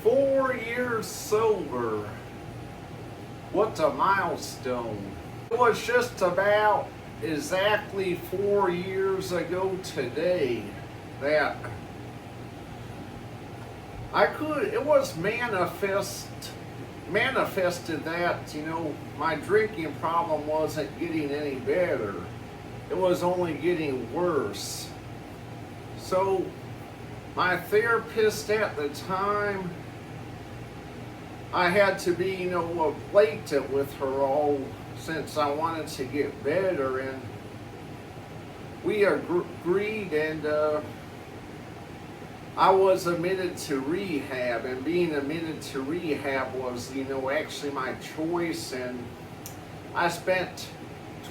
4 years sober. What a milestone. It was just about exactly 4 years ago today that it was manifested that, my drinking problem wasn't getting any better. It was only getting worse. So my therapist at the time, I had to be, blatant with her all since I wanted to get better, and we agreed, and I was admitted to rehab, and being admitted to rehab was, actually my choice, and I spent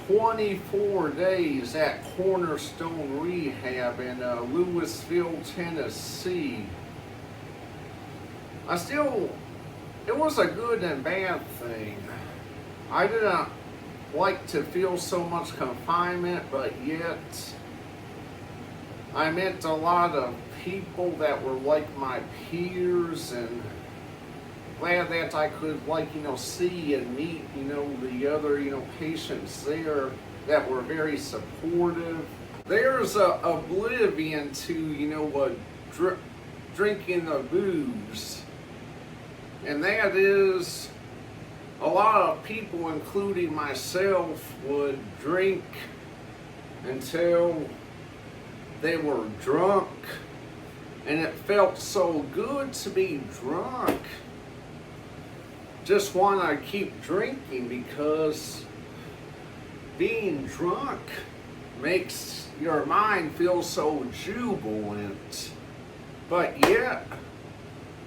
24 days at Cornerstone Rehab in Louisville, Tennessee. It was a good and bad thing. I didn't like to feel so much confinement, but yet I met a lot of people that were like my peers, and glad that I could see and meet the other patients there that were very supportive. There's a oblivion to drinking the booze, and that is a lot of people, including myself, would drink until they were drunk, and it felt so good to be drunk. Just want to keep drinking because being drunk makes your mind feel so jubilant. But yet,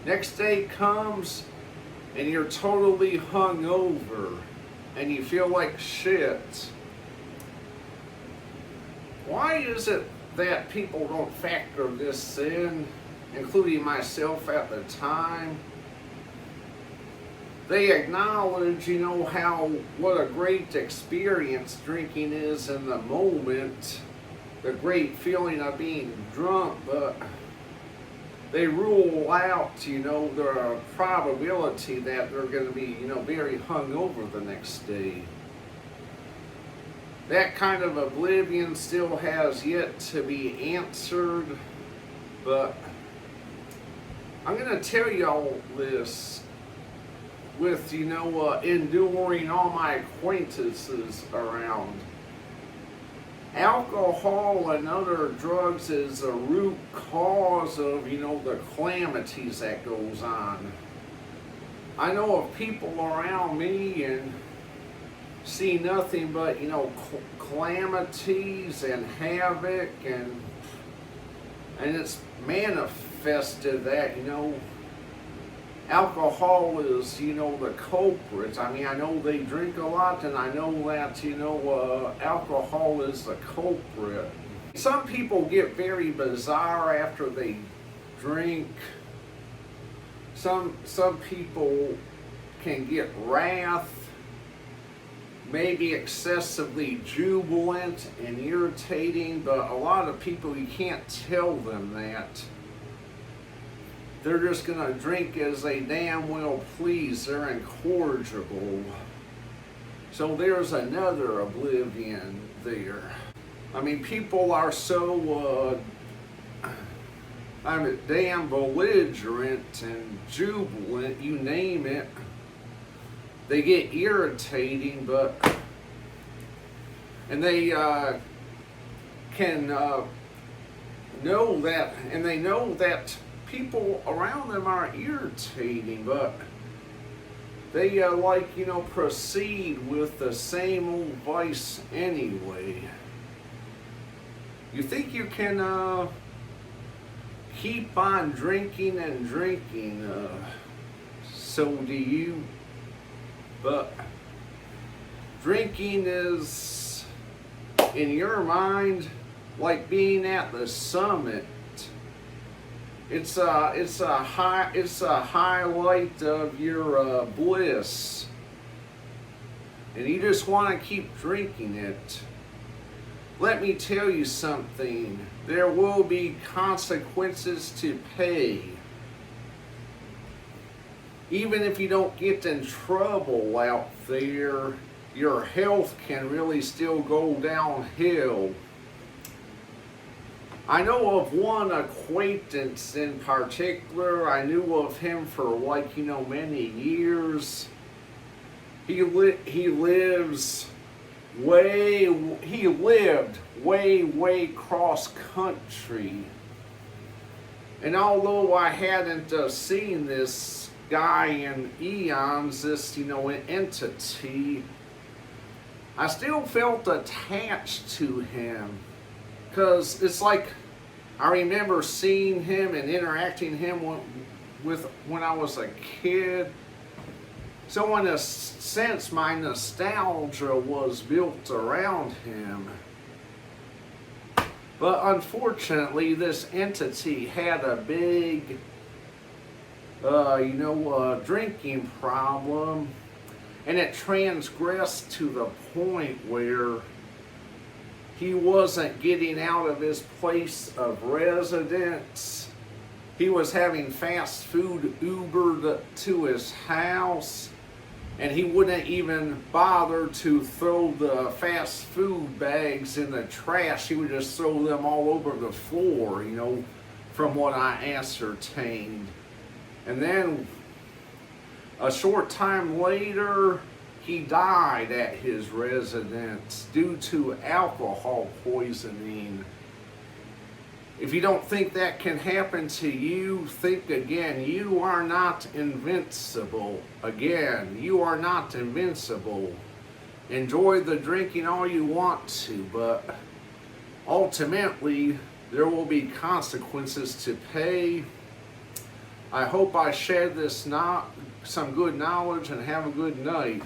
next day comes and you're totally hungover and you feel like shit. Why is it that people don't factor this in, including myself at the time? They acknowledge, what a great experience drinking is in the moment, the great feeling of being drunk, but they rule out, the probability that they're going to be, very hungover the next day. That kind of oblivion still has yet to be answered, but I'm going to tell y'all this with, enduring all my acquaintances around. Alcohol and other drugs is the root cause of, the calamities that goes on. I know of people around me and see nothing but, calamities and havoc, and it's manifested that, alcohol is, the culprit. I mean, I know they drink a lot, and I know that, alcohol is the culprit. Some people get very bizarre after they drink. Some people can get wrath, maybe excessively jubilant and irritating, but a lot of people, you can't tell them that. They're just going to drink as they damn well please. They're incorrigible. So there's another oblivion there. I mean, people are so damn belligerent and jubilant, you name it. They get irritating, and they can know that, and they know that people around them are irritating, but they proceed with the same old vice anyway. You think you can keep on drinking and drinking, so do you, but drinking is, in your mind, like being at the summit. It's a highlight of your bliss, and you just want to keep drinking it. Let me tell you something. There will be consequences to pay. even if you don't get in trouble out there, your health can really still go downhill. I know of one acquaintance in particular. I knew of him for like, many years. He lives he lived way cross country. And although I hadn't seen this guy in eons, this, entity, I still felt attached to him. Because it's like I remember seeing him and interacting with when I was a kid. So in a sense, my nostalgia was built around him. But unfortunately, this entity had a big, drinking problem. And it transgressed to the point where he wasn't getting out of his place of residence. He was having fast food Ubered to his house. And he wouldn't even bother to throw the fast food bags in the trash. He would just throw them all over the floor, from what I ascertained. And then a short time later, he died at his residence due to alcohol poisoning. If you don't think that can happen to you, think again. You are not invincible. Again, you are not invincible. Enjoy the drinking all you want to, but ultimately, there will be consequences to pay. I hope I shared some good knowledge, and have a good night.